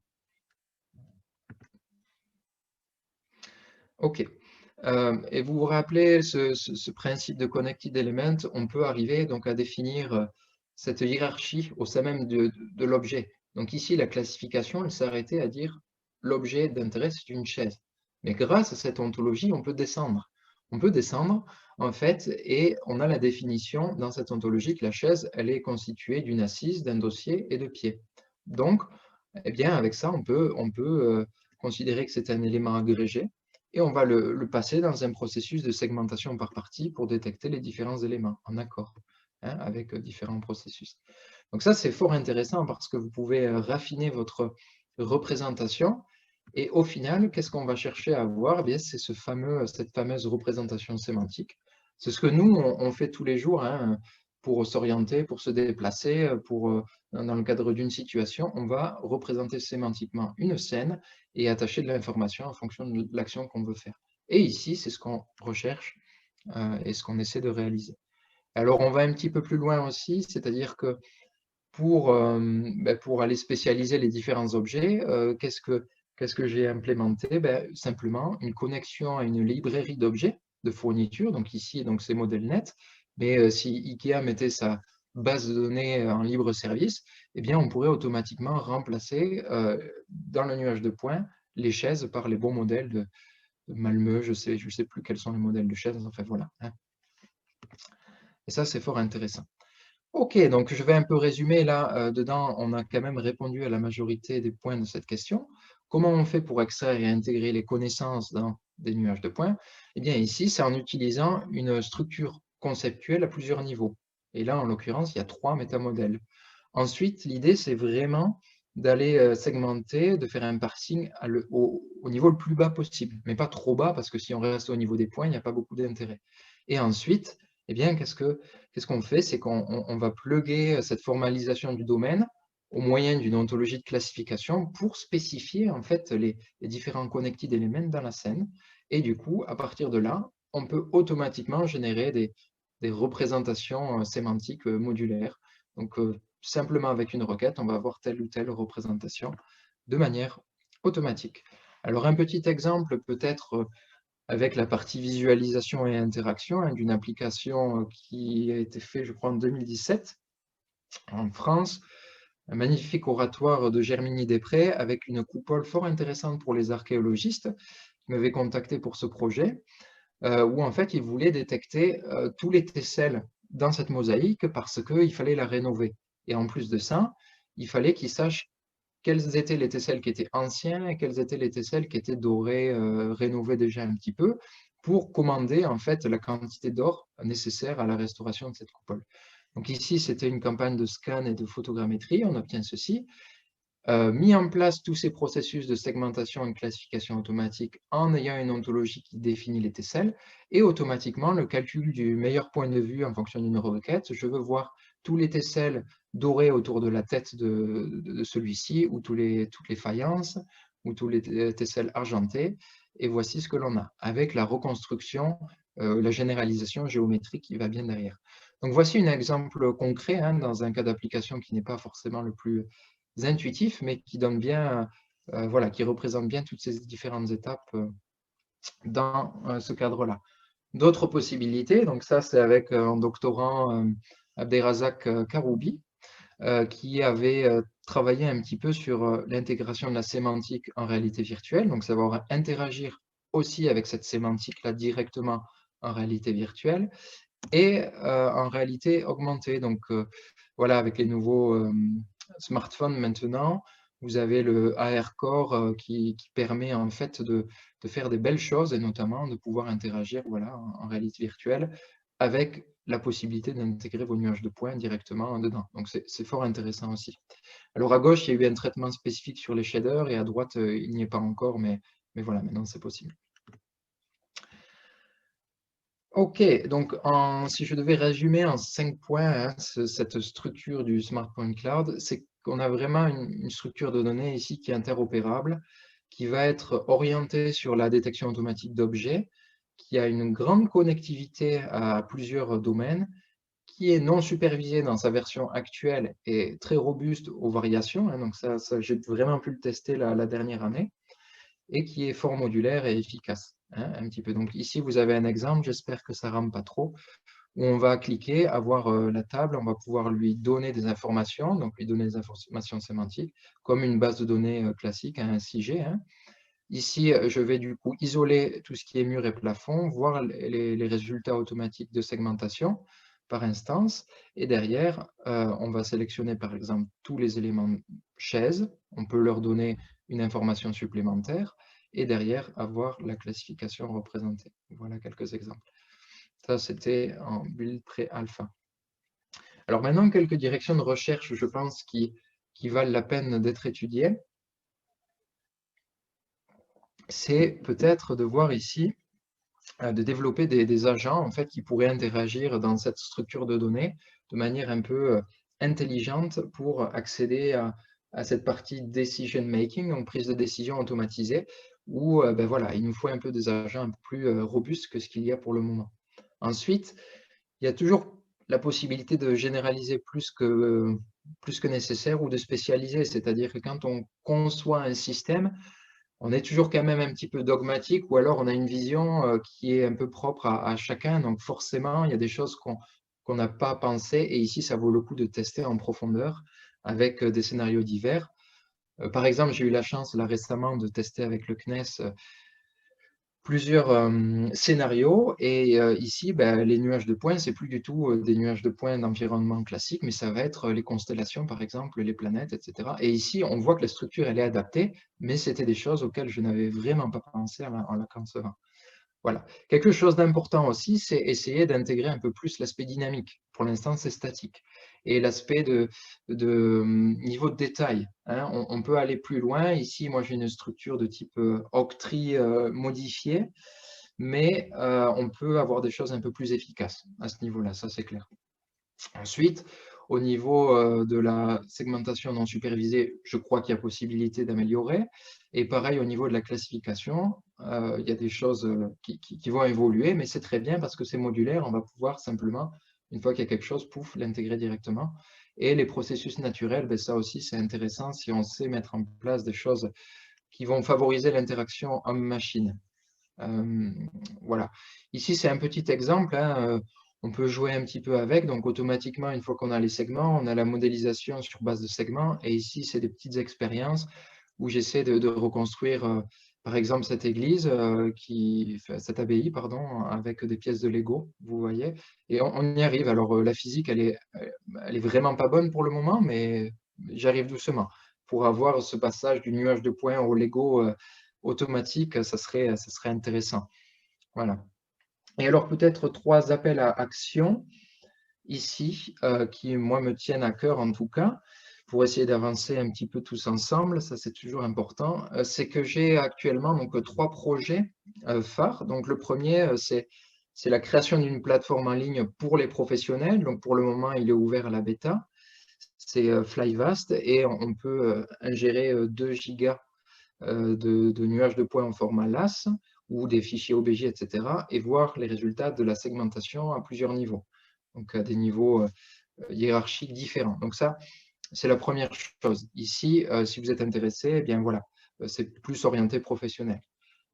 OK. Et vous vous rappelez ce principe de connected element, on peut arriver donc à définir cette hiérarchie au sein même de l'objet. Donc ici, la classification, elle s'arrêtait à dire l'objet d'intérêt, c'est une chaise. Mais grâce à cette ontologie, on peut descendre. On peut descendre, en fait, et on a la définition dans cette ontologie que la chaise, elle est constituée d'une assise, d'un dossier et de pieds. Donc, eh bien, avec ça, on peut considérer que c'est un élément agrégé et on va le passer dans un processus de segmentation par partie pour détecter les différents éléments en accord, hein, avec différents processus. Donc ça, c'est fort intéressant parce que vous pouvez raffiner votre représentation et au final, qu'est-ce qu'on va chercher à avoir? Eh bien, c'est cette fameuse représentation sémantique. C'est ce que nous, on fait tous les jours, hein, pour s'orienter, pour se déplacer, dans le cadre d'une situation, on va représenter sémantiquement une scène et attacher de l'information en fonction de l'action qu'on veut faire. Et ici, c'est ce qu'on recherche et ce qu'on essaie de réaliser. Alors, on va un petit peu plus loin aussi, c'est-à-dire que pour aller spécialiser les différents objets, qu'est-ce que j'ai implémenté? Simplement une connexion à une librairie d'objets de fourniture, donc ici, donc c'est ModelNet, mais si IKEA mettait sa base de données en libre service, eh bien, on pourrait automatiquement remplacer dans le nuage de points les chaises par les bons modèles de Malmö, je sais plus quels sont les modèles de chaises, enfin voilà, hein. Et ça, c'est fort intéressant. OK, donc je vais un peu résumer là, dedans, on a quand même répondu à la majorité des points de cette question. Comment on fait pour extraire et intégrer les connaissances dans des nuages de points? Eh bien ici, c'est en utilisant une structure conceptuelle à plusieurs niveaux. Et là, en l'occurrence, il y a 3 métamodèles. Ensuite, l'idée, c'est vraiment d'aller, segmenter, de faire un parsing au niveau le plus bas possible, mais pas trop bas parce que si on reste au niveau des points, il n'y a pas beaucoup d'intérêt. Et ensuite, eh bien, qu'est-ce qu'on fait? C'est qu'on va plugger cette formalisation du domaine au moyen d'une ontologie de classification pour spécifier en fait les différents connected elements dans la scène. Et du coup, à partir de là, on peut automatiquement générer des représentations sémantiques modulaires. Donc, simplement avec une requête, on va avoir telle ou telle représentation de manière automatique. Alors, un petit exemple peut-être avec la partie visualisation et interaction, hein, d'une application qui a été faite, je crois, en 2017 en France, un magnifique oratoire de Germigny-Desprez avec une coupole fort intéressante pour les archéologistes qui m'avaient contacté pour ce projet, où en fait ils voulaient détecter tous les tesselles dans cette mosaïque parce qu'il fallait la rénover. Et en plus de ça, il fallait qu'ils sachent quelles étaient les tesselles qui étaient anciens et quelles étaient les tesselles qui étaient dorées, rénovées déjà un petit peu, pour commander en fait la quantité d'or nécessaire à la restauration de cette coupole. Donc ici, c'était une campagne de scan et de photogrammétrie, on obtient ceci. mis en place tous ces processus de segmentation et de classification automatique en ayant une ontologie qui définit les tesselles, et automatiquement le calcul du meilleur point de vue en fonction d'une requête. Je veux voir tous les tesselles dorés autour de la tête de celui-ci, ou toutes les faïences, ou tous les tesselles argentées, et voici ce que l'on a, avec la reconstruction, la généralisation géométrique qui va bien derrière. Donc voici un exemple concret, hein, dans un cas d'application qui n'est pas forcément le plus intuitif, mais qui donne bien, voilà, qui représente bien toutes ces différentes étapes dans ce cadre-là. D'autres possibilités, donc ça c'est avec un doctorant, Abderrazak Karoubi, qui avait travaillé un petit peu sur l'intégration de la sémantique en réalité virtuelle, donc savoir interagir aussi avec cette sémantique-là directement en réalité virtuelle et en réalité augmentée. Donc voilà, avec les nouveaux smartphones maintenant, vous avez le AR Core qui permet en fait de faire des belles choses, et notamment de pouvoir interagir, voilà, en réalité virtuelle, avec la possibilité d'intégrer vos nuages de points directement dedans. Donc c'est fort intéressant aussi. Alors à gauche, il y a eu un traitement spécifique sur les shaders, et à droite, il n'y est pas encore, mais voilà, maintenant c'est possible. Ok, donc si je devais résumer en 5 points, hein, cette structure du Smart Point Cloud, c'est qu'on a vraiment une structure de données ici qui est interopérable, qui va être orientée sur la détection automatique d'objets, qui a une grande connectivité à plusieurs domaines, qui est non supervisée dans sa version actuelle et très robuste aux variations, hein, donc ça j'ai vraiment pu le tester la dernière année, et qui est fort modulaire et efficace, hein, un petit peu. Donc ici, vous avez un exemple, j'espère que ça ne rame pas trop, où on va cliquer, avoir la table, on va pouvoir lui donner des informations, donc lui donner des informations sémantiques, comme une base de données classique, un SIG. Hein. Ici, je vais du coup isoler tout ce qui est mur et plafond, voir les résultats automatiques de segmentation par instance, et derrière, on va sélectionner par exemple tous les éléments chaises, on peut leur donner une information supplémentaire, et derrière avoir la classification représentée. Voilà quelques exemples. Ça, c'était en build pré-alpha. Alors maintenant, quelques directions de recherche, je pense, qui valent la peine d'être étudiées. C'est peut-être de voir ici, de développer des agents en fait, qui pourraient interagir dans cette structure de données de manière un peu intelligente pour accéder à cette partie decision making, donc prise de décision automatisée, où ben voilà, il nous faut un peu des agents un peu plus robustes que ce qu'il y a pour le moment. Ensuite, il y a toujours la possibilité de généraliser plus que nécessaire, ou de spécialiser, c'est-à-dire que quand on conçoit un système, on est toujours quand même un petit peu dogmatique, ou alors on a une vision qui est un peu propre à chacun. Donc forcément, il y a des choses qu'on n'a pas pensées, et ici, ça vaut le coup de tester en profondeur avec des scénarios divers. Par exemple, j'ai eu la chance là récemment de tester avec le CNES plusieurs scénarios, et ici, ben, les nuages de points, c'est plus du tout des nuages de points d'environnement classique, mais ça va être les constellations, par exemple, les planètes, etc. Et ici, on voit que la structure, elle est adaptée, mais c'était des choses auxquelles je n'avais vraiment pas pensé en la concevant. Voilà. Quelque chose d'important aussi, c'est essayer d'intégrer un peu plus l'aspect dynamique. Pour l'instant, c'est statique. Et l'aspect de niveau de détail. Hein. On peut aller plus loin. Ici, moi, j'ai une structure de type octree modifiée, mais on peut avoir des choses un peu plus efficaces à ce niveau-là, ça c'est clair. Ensuite, au niveau de la segmentation non supervisée, je crois qu'il y a possibilité d'améliorer. Et pareil, au niveau de la classification, il y a des choses qui vont évoluer, mais c'est très bien parce que c'est modulaire, on va pouvoir simplement, une fois qu'il y a quelque chose, pouf, l'intégrer directement. Et les processus naturels, ben ça aussi c'est intéressant si on sait mettre en place des choses qui vont favoriser l'interaction homme-machine. Voilà. Ici, c'est un petit exemple, hein, on peut jouer un petit peu avec, donc automatiquement, une fois qu'on a les segments, on a la modélisation sur base de segments, et ici, c'est des petites expériences où j'essaie de reconstruire, par exemple, cette église, enfin, cette abbaye, pardon, avec des pièces de Lego, vous voyez, et on y arrive. Alors, la physique, elle est vraiment pas bonne pour le moment, mais j'arrive doucement. Pour avoir ce passage du nuage de points au Lego automatique, ça serait intéressant. Voilà. Et alors peut-être 3 appels à action ici, qui moi me tiennent à cœur en tout cas. pour essayer d'avancer un petit peu tous ensemble, ça c'est toujours important, c'est que j'ai actuellement donc 3 projets phares. Donc le premier, c'est la création d'une plateforme en ligne pour les professionnels. Donc pour le moment, il est ouvert à la bêta. C'est Flyvast et on peut ingérer 2 gigas de nuages de points en format LAS ou des fichiers OBJ, etc. et voir les résultats de la segmentation à plusieurs niveaux, donc à des niveaux hiérarchiques différents. Donc ça, c'est la première chose. Ici, si vous êtes intéressé, eh bien voilà, c'est plus orienté professionnel.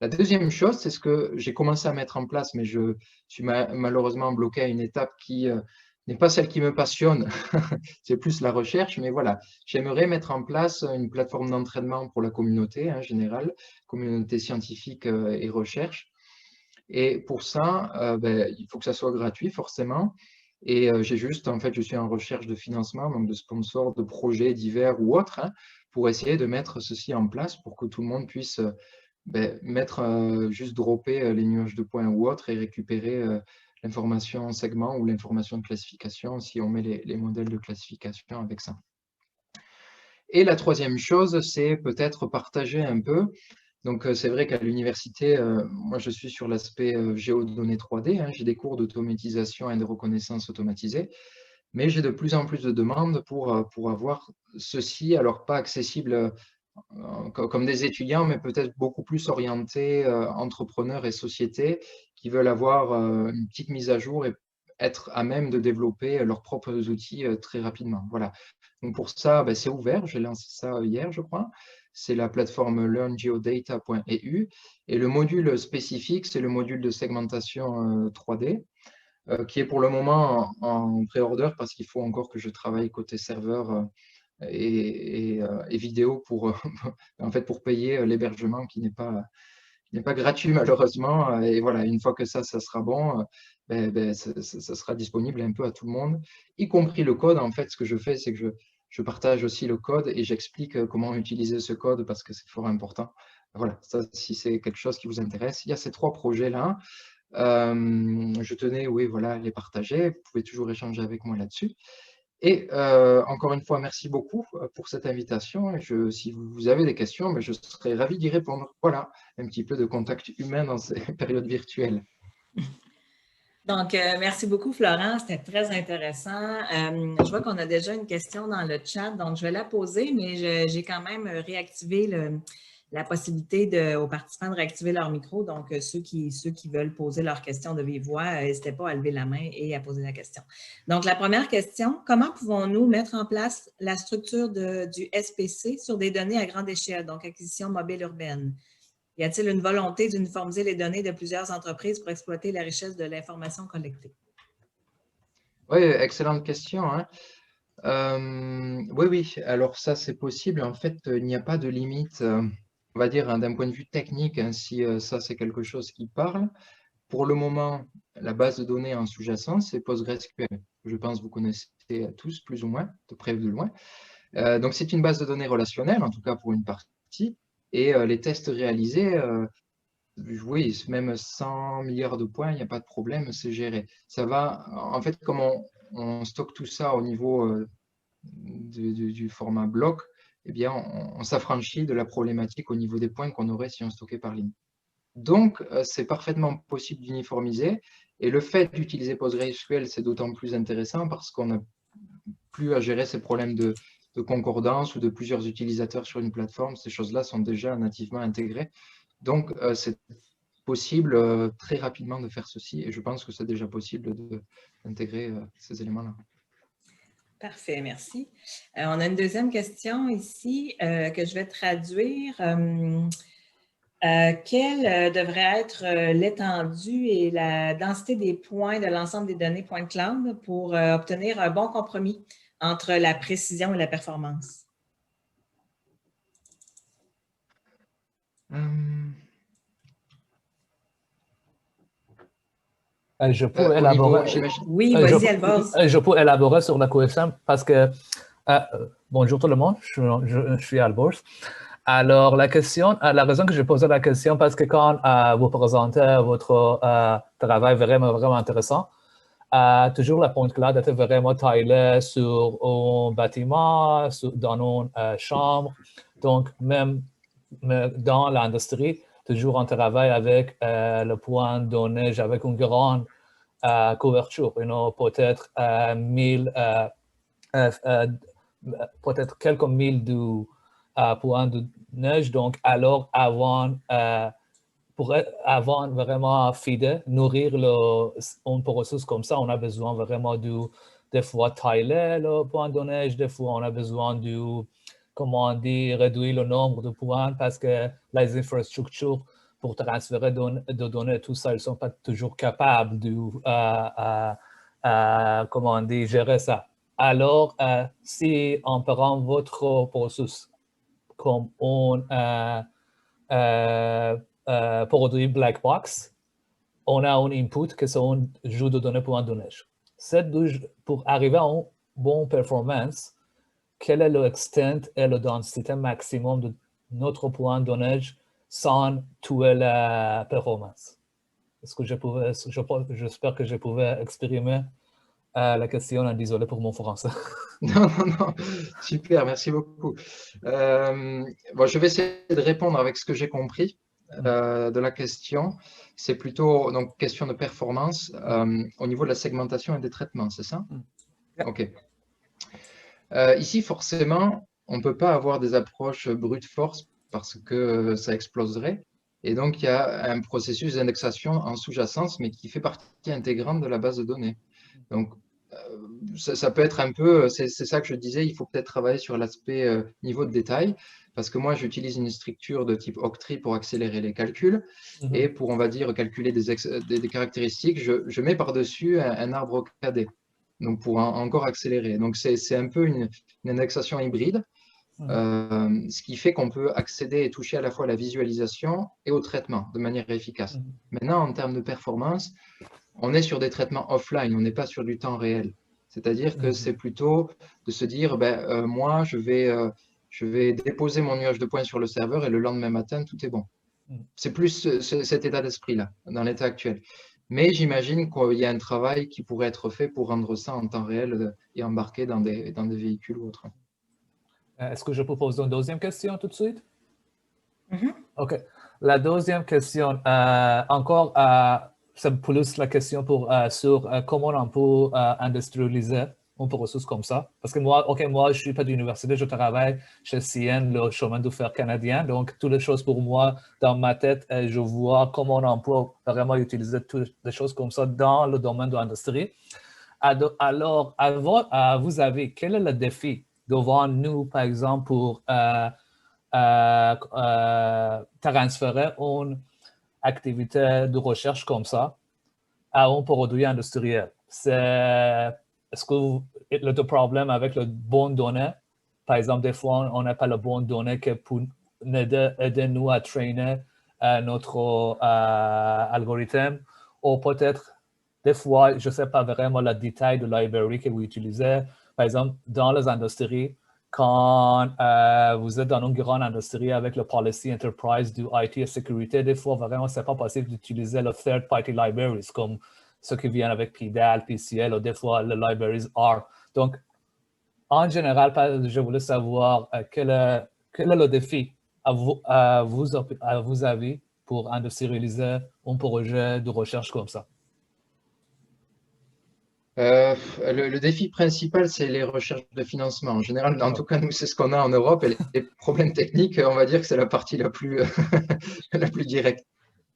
La deuxième chose, c'est ce que j'ai commencé à mettre en place, mais je suis malheureusement bloqué à une étape qui n'est pas celle qui me passionne, c'est plus la recherche, mais voilà, j'aimerais mettre en place une plateforme d'entraînement pour la communauté en général, communauté scientifique et recherche. Et pour ça, il faut que ça soit gratuit forcément. Et j'ai juste, en fait, je suis en recherche de financement, donc de sponsors, de projets divers ou autres, pour essayer de mettre ceci en place pour que tout le monde puisse juste dropper les nuages de points ou autres et récupérer l'information en segment ou l'information de classification si on met les modèles de classification avec ça. Et la troisième chose, c'est peut-être partager un peu. Donc, c'est vrai qu'à l'université, moi, je suis sur l'aspect géodonnées 3D. J'ai des cours d'automatisation et de reconnaissance automatisée, mais j'ai de plus en plus de demandes pour avoir ceci, alors pas accessible comme des étudiants, mais peut-être beaucoup plus orientés entrepreneurs et sociétés qui veulent avoir une petite mise à jour et être à même de développer leurs propres outils très rapidement. Voilà. Donc pour ça, c'est ouvert. J'ai lancé ça hier, je crois. C'est la plateforme learngeodata.eu. Et le module spécifique, c'est le module de segmentation 3D, qui est pour le moment en pré-order parce qu'il faut encore que je travaille côté serveur et vidéo pour, en fait, pour payer l'hébergement qui n'est pas gratuit malheureusement. Et voilà, une fois que ça sera bon, ça sera disponible un peu à tout le monde, y compris le code. En fait, ce que je fais, c'est que je partage aussi le code et j'explique comment utiliser ce code parce que c'est fort important. Voilà, ça, si c'est quelque chose qui vous intéresse, il y a ces 3 projets-là. Je tenais, oui, voilà, à les partager. Vous pouvez toujours échanger avec moi là-dessus. Et encore une fois, merci beaucoup pour cette invitation. Et si vous avez des questions, je serai ravi d'y répondre. Voilà, un petit peu de contact humain dans ces périodes virtuelles. Donc, merci beaucoup, Florent. C'était très intéressant. Je vois qu'on a déjà une question dans le chat, donc je vais la poser, mais j'ai quand même réactivé la possibilité aux participants de réactiver leur micro. Donc, ceux qui veulent poser leur question de vive voix, n'hésitez pas à lever la main et à poser la question. Donc, la première question, comment pouvons-nous mettre en place la structure du SPC sur des données à grande échelle, donc acquisition mobile urbaine? Y a-t-il une volonté d'uniformiser les données de plusieurs entreprises pour exploiter la richesse de l'information collectée? Oui, excellente question. Oui, alors ça, c'est possible. En fait, il n'y a pas de limite, on va dire, d'un point de vue technique, si ça, c'est quelque chose qui parle. Pour le moment, la base de données en sous-jacent, c'est PostgreSQL. Je pense que vous connaissez tous, plus ou moins, de près ou de loin. Donc, c'est une base de données relationnelle, en tout cas pour une partie. Et les tests réalisés, oui, même 100 milliards de points, il n'y a pas de problème, c'est géré. Ça va, en fait, comme on stocke tout ça au niveau du format bloc, eh bien, on s'affranchit de la problématique au niveau des points qu'on aurait si on stockait par ligne. Donc, c'est parfaitement possible d'uniformiser. Et le fait d'utiliser PostgreSQL, c'est d'autant plus intéressant parce qu'on n'a plus à gérer ces problèmes de concordance ou de plusieurs utilisateurs sur une plateforme. Ces choses-là sont déjà nativement intégrées. Donc, c'est possible très rapidement de faire ceci. Et je pense que c'est déjà possible d'intégrer ces éléments-là. Parfait, merci. On a une deuxième question ici que je vais traduire. Quelle devrait être l'étendue et la densité des points de l'ensemble des données point cloud pour obtenir un bon compromis entre la précision et la performance? Je peux élaborer. Oui, vas-y, Albors. Je peux élaborer sur la question parce que, bonjour tout le monde, je suis Albors. Alors, la raison que je posais la question, parce que quand vous présentez votre travail vraiment intéressant, toujours la point cloud était vraiment taillée sur un bâtiment, dans une chambre. Donc, même dans l'industrie, toujours on travaille avec le point de données, avec une grande couverture, peut-être 1000, peut-être quelques milles de points de neige. Donc, alors, pour avant vraiment feeder, nourrir un processus comme ça, on a besoin vraiment des fois tailler le point de neige, des fois on a besoin comment dire, réduire le nombre de points parce que les infrastructures pour transférer de données, tout ça, ils ne sont pas toujours capables de comment dire, gérer ça. Alors, si on prend votre processus comme produit black box, on a un input que c'est un jeu de données pour un donnage. Pour arriver à une bonne performance, quel est l'extent et la densité maximum de notre point de donnage sans tuer la performance? Est-ce que j'espère que je pouvais exprimer la question. Désolé pour mon français. Non, non, non, super, merci beaucoup. Bon, je vais essayer de répondre avec ce que j'ai compris de la question. C'est plutôt donc question de performance au niveau de la segmentation et des traitements, c'est ça? Yeah. OK. Ici, forcément, on ne peut pas avoir des approches brute force parce que ça exploserait. Et donc, il y a un processus d'indexation en sous-jacence, mais qui fait partie intégrante de la base de données. Donc, ça peut être un peu, c'est ça que je disais, il faut peut-être travailler sur l'aspect niveau de détail, parce que moi, j'utilise une structure de type octree pour accélérer les calculs, et pour, on va dire, calculer des caractéristiques, je mets par-dessus un arbre cadé, donc pour encore accélérer. Donc, c'est un peu une indexation hybride, ce qui fait qu'on peut accéder et toucher à la fois à la visualisation et au traitement de manière efficace. Maintenant, en termes de performance, on est sur des traitements offline, on n'est pas sur du temps réel. C'est-à-dire que c'est plutôt de se dire, moi, je vais déposer mon nuage de points sur le serveur et le lendemain matin, tout est bon. C'est plus cet état d'esprit-là, dans l'état actuel. Mais j'imagine qu'il y a un travail qui pourrait être fait pour rendre ça en temps réel et embarqué dans des véhicules ou autres. Est-ce que je peux poser une deuxième question tout de suite? OK. La deuxième question, encore, c'est plus la question sur comment on peut industrialiser un processus comme ça. Parce que moi, je ne suis pas d'université, je travaille chez CN, le chemin de fer canadien. Donc, toutes les choses pour moi, dans ma tête, je vois comment on peut vraiment utiliser toutes les choses comme ça dans le domaine de l'industrie. Alors, vous avez, quel est le défi devant nous, par exemple, pour transférer une activité de recherche comme ça à un produit industriel? Est-ce que le problème avec le bon données, par exemple, des fois, on n'a pas le bon données pour aider nous à traîner notre algorithme, ou peut-être des fois, je ne sais pas vraiment le détail de la librairie que vous utilisez. Par exemple, dans les industries, quand vous êtes dans une grande industrie avec le policy enterprise du IT et sécurité, des fois, vraiment, ce n'est pas possible d'utiliser le third-party libraries comme ceux qui viennent avec PDAL, PCL, ou des fois, les libraries R. Donc, en général, je voulais savoir quel est le défi à vous avis pour industrialiser un projet de recherche comme ça? Le défi principal, c'est les recherches de financement. En général, en tout cas, nous, c'est ce qu'on a en Europe. Et les problèmes techniques, on va dire que c'est la partie la plus, la plus directe.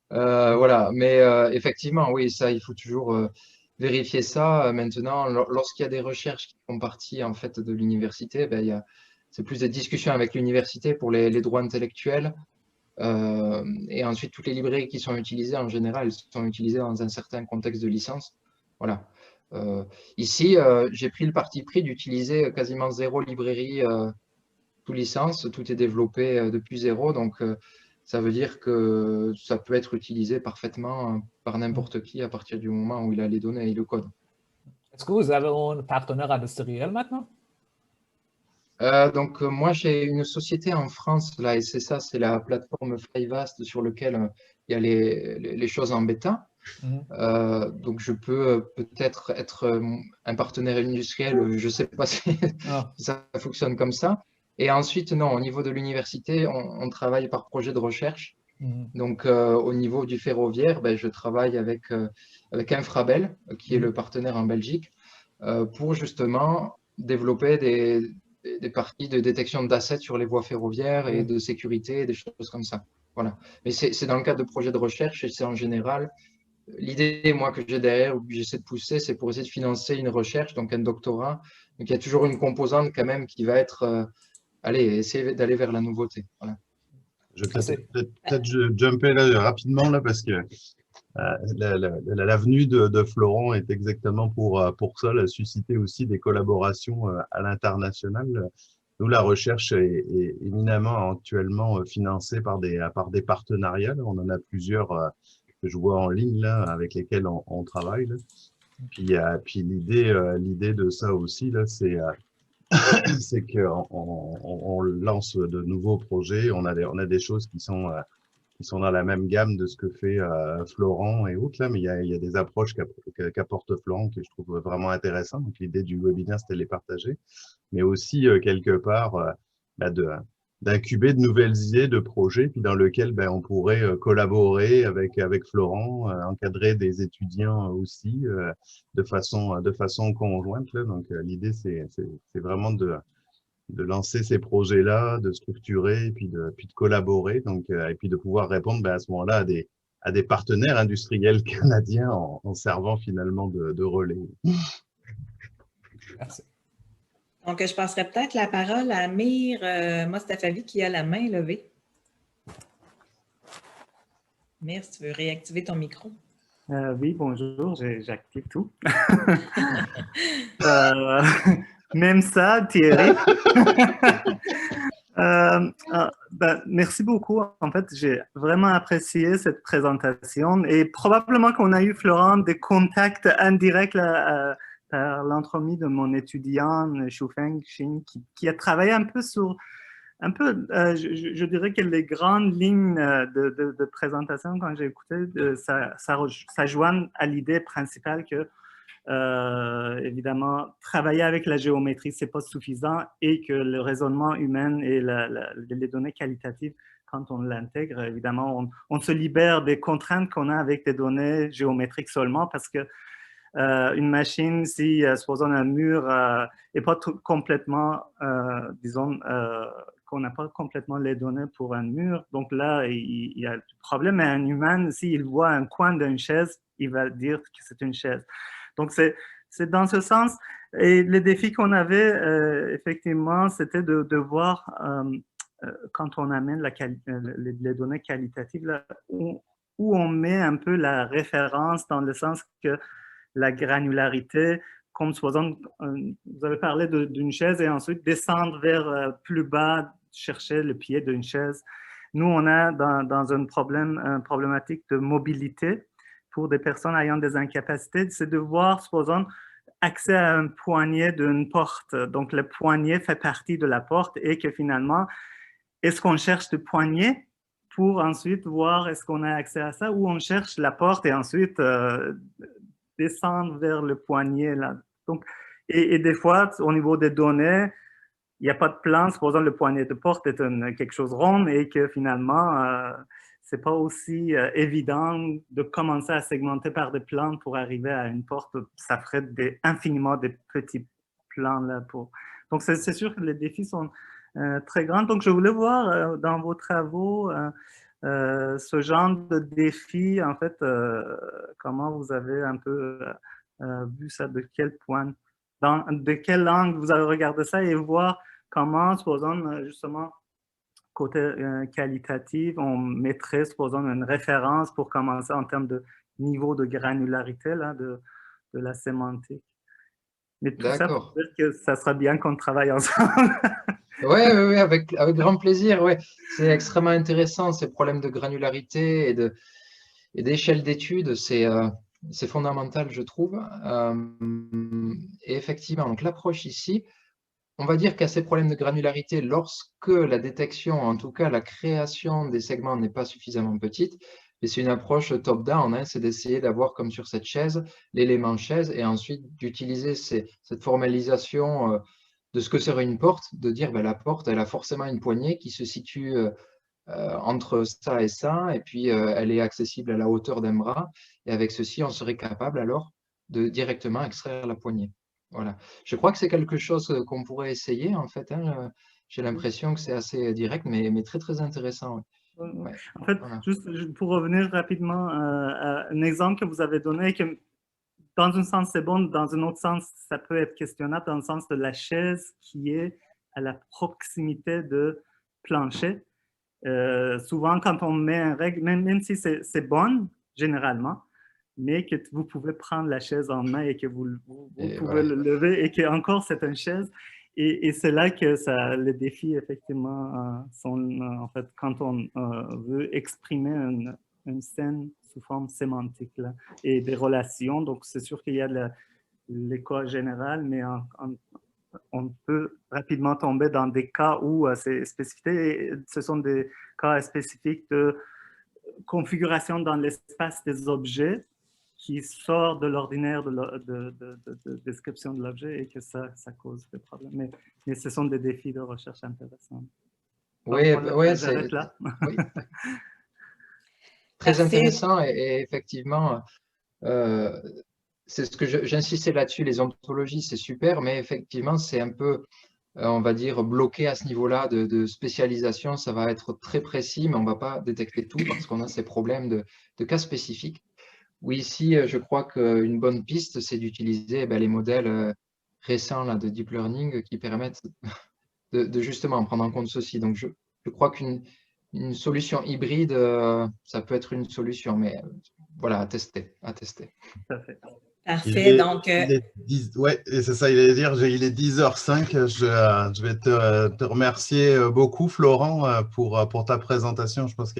Voilà. Mais effectivement, oui, ça, il faut toujours vérifier ça. Maintenant, lorsqu'il y a des recherches qui font partie en fait de l'université, c'est plus des discussions avec l'université pour les droits intellectuels. Et ensuite, toutes les librairies qui sont utilisées, en général, elles sont utilisées dans un certain contexte de licence. Voilà. Ici, j'ai pris le parti pris d'utiliser quasiment zéro librairie sous licence. Tout est développé depuis zéro. Donc, ça veut dire que ça peut être utilisé parfaitement par n'importe qui à partir du moment où il a les données et le code. Est-ce que vous avez un partenaire industriel maintenant? Donc, moi, j'ai une société en France, là, et c'est ça, c'est la plateforme Flyvast sur laquelle il y a les choses en bêta. Donc, je peux peut-être être un partenaire industriel, je ne sais pas si ça fonctionne comme ça. Et ensuite, non, au niveau de l'université, on travaille par projet de recherche. Donc, au niveau du ferroviaire, ben, je travaille avec Infrabel, qui est le partenaire en Belgique, pour justement développer des parties de détection d'assets sur les voies ferroviaires et de sécurité, des choses comme ça. Voilà. Mais c'est dans le cadre de projets de recherche et c'est en général l'idée, moi, que j'ai derrière, ou que j'essaie de pousser, c'est pour essayer de financer une recherche, donc un doctorat. Donc, il y a toujours une composante quand même qui va être, allez, essayer d'aller vers la nouveauté. Voilà. Je vais peut-être jumper là, rapidement, là, parce que la venue de Florent est exactement pour ça, là, susciter aussi des collaborations à l'international. Nous, la recherche est éminemment actuellement financée par des partenariats. Là. On en a plusieurs que je vois en ligne là, avec lesquels on travaille. Là. Puis l'idée de ça aussi, là, c'est qu'on lance de nouveaux projets. On a des choses qui sont dans la même gamme de ce que fait Florent et autres là, mais il y a des approches qu'apporte Florent que je trouve vraiment intéressantes. Donc l'idée du webinaire, c'était de les partager, mais aussi quelque part d'incuber de nouvelles idées de projets, puis dans lequel on pourrait collaborer avec Florent, encadrer des étudiants aussi de façon conjointe. Là. Donc l'idée, c'est vraiment de lancer ces projets-là, de structurer, puis de collaborer, donc et puis de pouvoir répondre à ce moment-là à des partenaires industriels canadiens en servant finalement de relais. Merci. Donc, je passerai peut-être la parole à Amir Mostafavi qui a la main levée. Amir, si tu veux réactiver ton micro. Oui, bonjour, j'active tout. Même ça, Thierry. Merci beaucoup. En fait, j'ai vraiment apprécié cette présentation et probablement qu'on a eu, Florent, des contacts indirects par l'entremise de mon étudiant, Shufeng Xin, qui a travaillé un peu sur, je dirais que les grandes lignes de présentation, quand j'ai écouté, ça joint à l'idée principale que évidemment, travailler avec la géométrie, ce n'est pas suffisant et que le raisonnement humain et les données qualitatives, quand on l'intègre, évidemment, on se libère des contraintes qu'on a avec des données géométriques seulement parce que une machine, si supposons un mur n'est pas complètement, disons, qu'on n'a pas complètement les données pour un mur, donc là, il y a le problème. Mais un humain, s'il voit un coin d'une chaise, il va dire que c'est une chaise. Donc, c'est dans ce sens. Et le défi qu'on avait, effectivement, c'était de voir, quand on amène les données qualitatives, là, où on met un peu la référence dans le sens que la granularité, comme supposons, vous avez parlé d'une chaise et ensuite descendre vers plus bas, chercher le pied d'une chaise. Nous, on a dans une problématique de mobilité pour des personnes ayant des incapacités, c'est de voir, supposons, accès à un poignet d'une porte. Donc, le poignet fait partie de la porte et que finalement, est-ce qu'on cherche le poignet pour ensuite voir est-ce qu'on a accès à ça ou on cherche la porte et ensuite descendre vers le poignet. Là. Donc, et des fois, au niveau des données, il n'y a pas de plan, supposons le poignet de porte est quelque chose de rond et que finalement, ce n'est pas aussi évident de commencer à segmenter par des plans pour arriver à une porte. Ça ferait infiniment des petits plans. Là pour... Donc, c'est sûr que les défis sont très grands. Donc, je voulais voir dans vos travaux ce genre de défi, en fait, comment vous avez un peu vu ça, de quel point, de quel angle vous avez regardé ça et voir comment, supposons, justement, côté qualitatif, on mettrait, supposons, une référence pour commencer en termes de niveau de granularité là, de la sémantique. Mais tout ça pour dire que ça sera bien qu'on travaille ensemble. Oui, avec grand plaisir. Ouais. C'est extrêmement intéressant, ces problèmes de granularité et d'échelle d'études. C'est fondamental, je trouve. Et effectivement, donc l'approche ici, on va dire qu'à ces problèmes de granularité, lorsque la détection, en tout cas la création des segments n'est pas suffisamment petite, mais c'est une approche top-down, hein, c'est d'essayer d'avoir comme sur cette chaise, l'élément chaise, et ensuite d'utiliser cette formalisation de ce que serait une porte, de dire ben, la porte, elle a forcément une poignée qui se situe entre ça et ça, et puis elle est accessible à la hauteur d'un bras, et avec ceci, on serait capable alors de directement extraire la poignée. Voilà. Je crois que c'est quelque chose qu'on pourrait essayer, en fait. Hein. J'ai l'impression que c'est assez direct, mais très, très intéressant. Ouais. Ouais. En fait, Voilà. juste pour revenir rapidement à un exemple que vous avez donné, que dans un sens c'est bon, dans un autre sens ça peut être questionnable, dans le sens de la chaise qui est à la proximité de plancher. Souvent quand on met un règle, même si c'est bon généralement, mais que vous pouvez prendre la chaise en main et que vous pouvez voilà, le lever et que encore c'est une chaise. Et c'est là que les défis, effectivement, sont, en fait, quand on veut exprimer une scène sous forme sémantique là, et des relations. Donc, c'est sûr qu'il y a l'écho général, mais on peut rapidement tomber dans des cas où c'est spécifique. Et ce sont des cas spécifiques de configuration dans l'espace des objets qui sort de l'ordinaire de description de l'objet et que ça cause des problèmes. Mais ce sont des défis de recherche intéressants. Oui, c'est là. Oui. Très intéressant et effectivement, c'est ce que j'insistais là-dessus, les ontologies, c'est super, mais effectivement, c'est un peu, on va dire, bloqué à ce niveau-là de spécialisation. Ça va être très précis, mais on ne va pas détecter tout parce qu'on a ces problèmes de cas spécifiques. Oui, ici, je crois qu'une bonne piste, c'est d'utiliser les modèles récents là, de deep learning qui permettent de justement prendre en compte ceci. Donc, je crois qu'une solution hybride, ça peut être une solution, mais voilà, à tester. Tout à fait. Parfait. Donc, ouais, et c'est ça, il allait dire, il est 10h05. Je vais te remercier beaucoup, Florent, pour ta présentation. Je pense